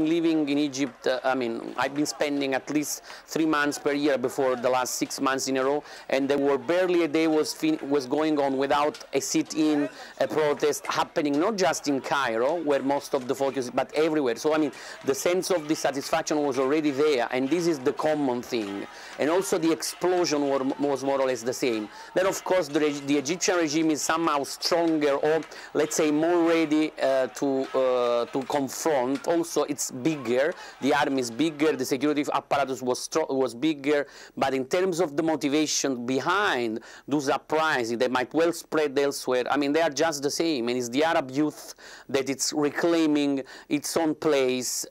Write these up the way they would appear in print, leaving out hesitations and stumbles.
Living in Egypt, I mean, I've been spending at least 3 months per year before the last 6 months in a row, and there were barely a day was going on without a sit-in, a protest happening, not just in Cairo, where most of the focus is, but everywhere. So, I mean, the sense of dissatisfaction was already there, and this is the common thing. And also the explosion was more or less the same. Then, of course, the Egyptian regime is somehow stronger, or let's say more ready to confront. Also, it's bigger. The army is bigger. The security apparatus was bigger. But in terms of the motivation behind those uprisings, they might well spread elsewhere. I mean, they are just the same. And it's the Arab youth that it's reclaiming its own place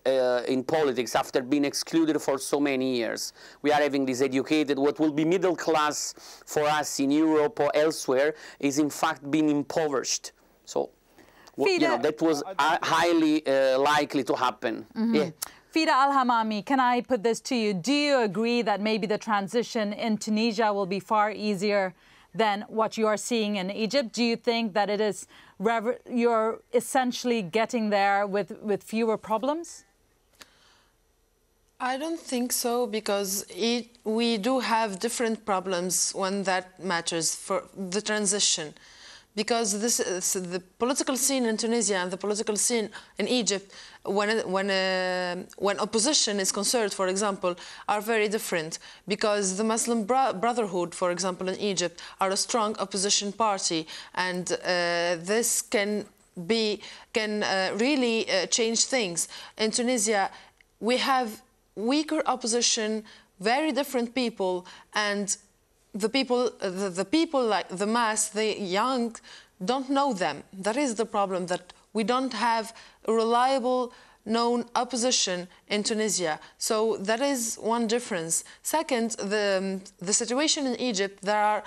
in politics after being excluded for so many years. We are having this educated, what will be middle class for us in Europe or elsewhere, is in fact being impoverished. So, you know, that was highly likely to happen. Mm-hmm. Yeah. Fida Al-Hamami, can I put this to you? Do you agree that maybe the transition in Tunisia will be far easier than what you are seeing in Egypt? Do you think that it is you're essentially getting there with fewer problems? I don't think so, because we do have different problems when that matters for the transition. Because the political scene in Tunisia and the political scene in Egypt, when opposition is concerned, for example, are very different. Because the Muslim Brotherhood, for example, in Egypt, are a strong opposition party, and this can really change things. In Tunisia, we have weaker opposition, very different people, and the people like the mass, the young, don't know them. That is the problem, that we don't have a reliable, known opposition in Tunisia. So that is one difference. Second, the situation in Egypt, there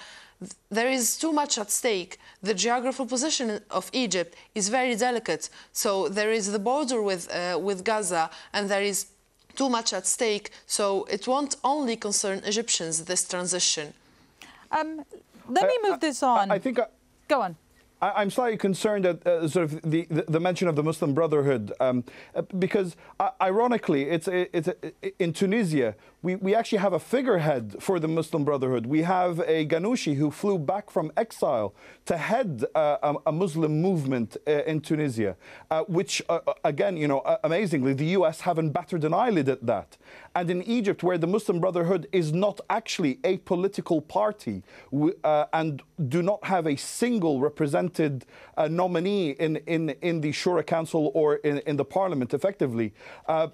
is too much at stake. The geographical position of Egypt is very delicate. So there is the border with Gaza, and there is too much at stake. So it won't only concern Egyptians, this transition. Let me move this on. I think Go on. I'm slightly concerned at sort of the mention of the Muslim Brotherhood, because ironically, in Tunisia, we actually have a figurehead for the Muslim Brotherhood. We have a Ghanouchi who flew back from exile to head a Muslim movement in Tunisia, which, again, you know, amazingly, the US haven't battered an eyelid at that. And in Egypt, where the Muslim Brotherhood is not actually a political party and do not have a single represented nominee in the Shura Council or in the parliament, effectively,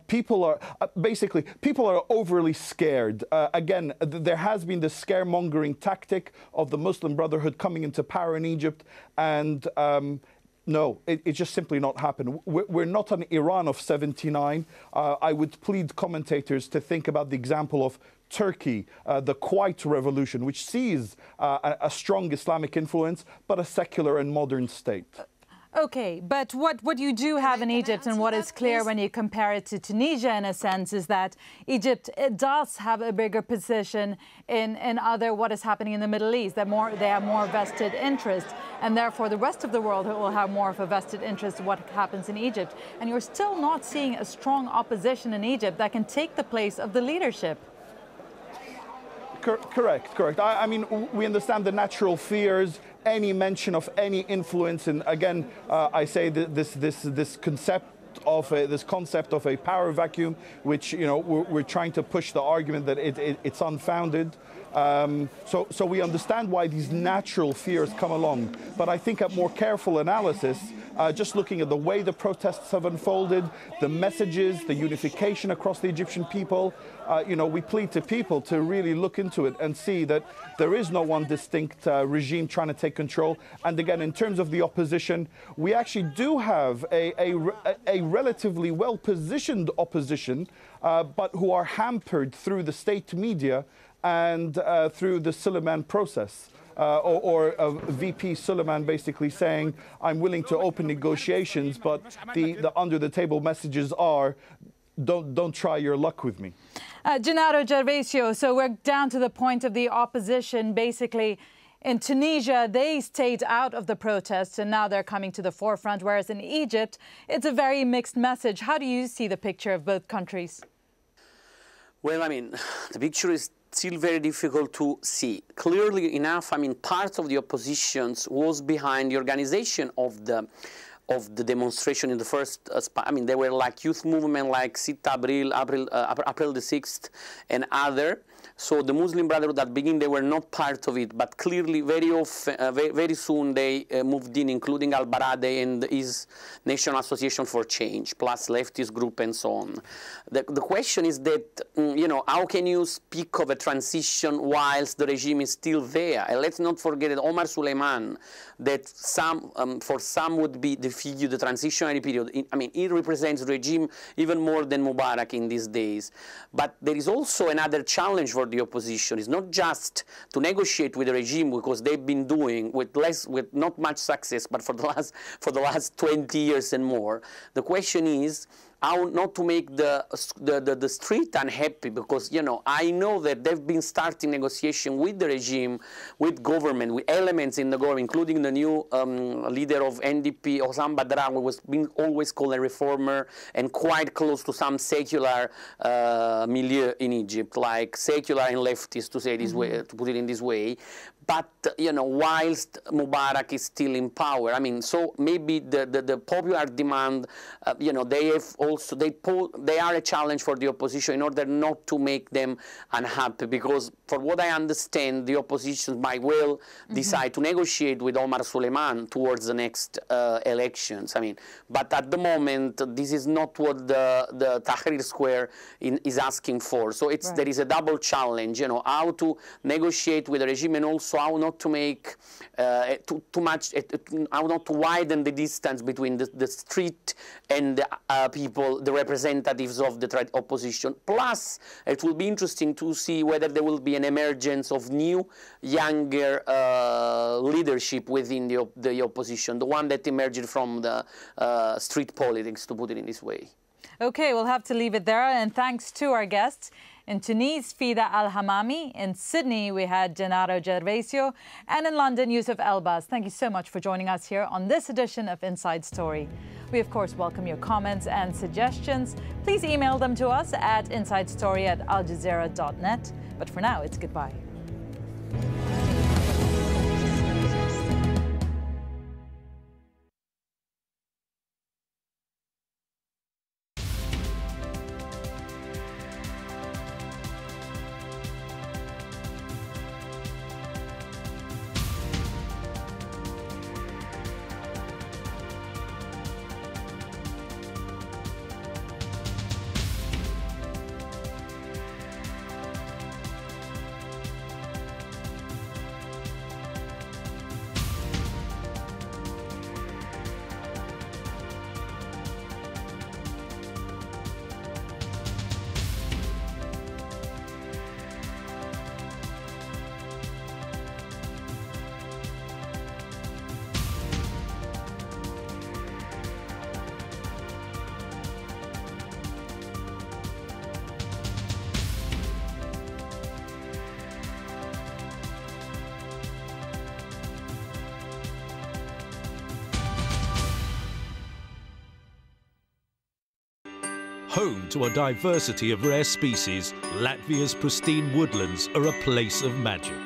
people are overly scared. Again, there has been the scaremongering tactic of the Muslim Brotherhood coming into power in Egypt, and no, it's just simply not happened. We're not an Iran of '79. I would plead commentators to think about the example of Turkey, the Kuwait revolution, which sees a strong Islamic influence, but a secular and modern state. Okay, but what you do have in Egypt, and what is clear when you compare it to Tunisia, in a sense, is that Egypt does have a bigger position in what is happening in the Middle East. They have more vested interest, and therefore the rest of the world will have more of a vested interest in what happens in Egypt. And you're still not seeing a strong opposition in Egypt that can take the place of the leadership. Correct. I mean, we understand the natural fears, any mention of any influence, and again, I say that this concept of a power vacuum, which, you know, we're trying to push the argument that it's unfounded. So we understand why these natural fears come along, but I think a more careful analysis, just looking at the way the protests have unfolded, the messages, the unification across the Egyptian people, you know, we plead to people to really look into it and see that there is no one distinct regime trying to take control. And again, in terms of the opposition, we actually do have a relatively well-positioned opposition, but who are hampered through the state media and through the Suleiman process. Or VP Suleiman basically saying, I'm willing to open negotiations, but the under-the-table messages are, don't try your luck with me. Gennaro Gervasio, so we're down to the point of the opposition basically In Tunisia, they stayed out of the protests and now they're coming to the forefront, whereas in Egypt, it's a very mixed message. How do you see the picture of both countries? Well, I mean, the picture is still very difficult to see. Clearly enough, I mean, part of the opposition was behind the organization of the demonstration in the first, I mean, there were like youth movement like Sitta April the 6th and other. So the Muslim Brotherhood at the beginning, they were not part of it, but clearly very soon they moved in, including Al-Baradei and his National Association for Change, plus leftist group and so on. The question is that, you know, how can you speak of a transition whilst the regime is still there? And let's not forget that Omar Suleiman, that for some would be the figure, the transitionary period. I mean, he represents the regime even more than Mubarak in these days. But there is also another challenge for the opposition. It's not just to negotiate with the regime, because they've been doing with not much success, but for the last 20 years and more. The question is how not to make the street unhappy, because, you know, I know that they've been starting negotiation with the regime, with government, with elements in the government, including the new leader of NDP, Hossam Badran, who was being always called a reformer and quite close to some secular milieu in Egypt, like secular and leftist, to say this way, to put it in this way. But, you know, whilst Mubarak is still in power, I mean, so maybe the popular demand, you know, they have also, they are a challenge for the opposition in order not to make them unhappy, because for what I understand, the opposition might well decide to negotiate with Omar Suleiman towards the next elections. I mean, but at the moment, this is not what the Tahrir Square is asking for. So it's, there is a double challenge, you know, how to negotiate with the regime, and also how not to make too much, how not to widen the distance between the street and the people, the representatives of the opposition. Plus, it will be interesting to see whether there will be an emergence of new, younger leadership within the opposition, the one that emerged from the street politics, to put it in this way. Okay, we'll have to leave it there. And thanks to our guests. In Tunis, Fida Al-Hamami. In Sydney, we had Gennaro Gervasio. And in London, Yusuf Elbaz. Thank you so much for joining us here on this edition of Inside Story. We, of course, welcome your comments and suggestions. Please email them to us at insidestory@aljazeera.net. But for now, it's goodbye. Home to a diversity of rare species, Latvia's pristine woodlands are a place of magic.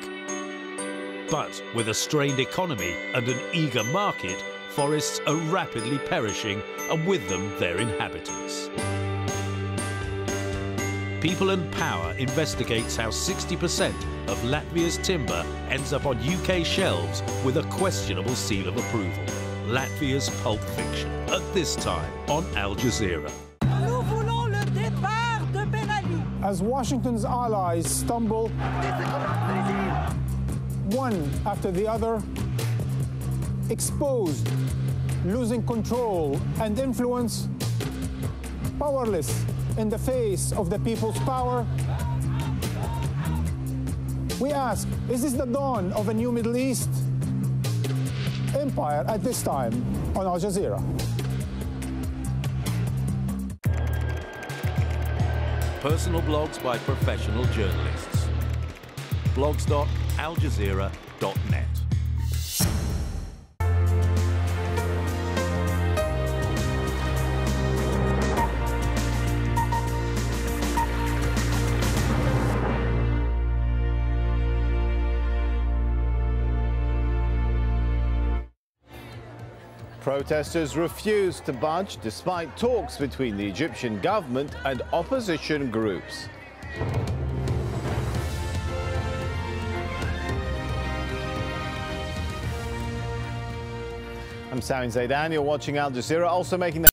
But with a strained economy and an eager market, forests are rapidly perishing, and with them their inhabitants. People and Power investigates how 60% of Latvia's timber ends up on UK shelves with a questionable seal of approval. Latvia's pulp fiction, at this time on Al Jazeera. As Washington's allies stumble, one after the other, exposed, losing control and influence, powerless in the face of the people's power, we ask, is this the dawn of a new Middle East? Empire at this time on Al Jazeera. Personal blogs by professional journalists. blogs.aljazeera.net Protesters refused to budge despite talks between the Egyptian government and opposition groups. I'm Sami Zaidan, you're watching Al Jazeera, also making the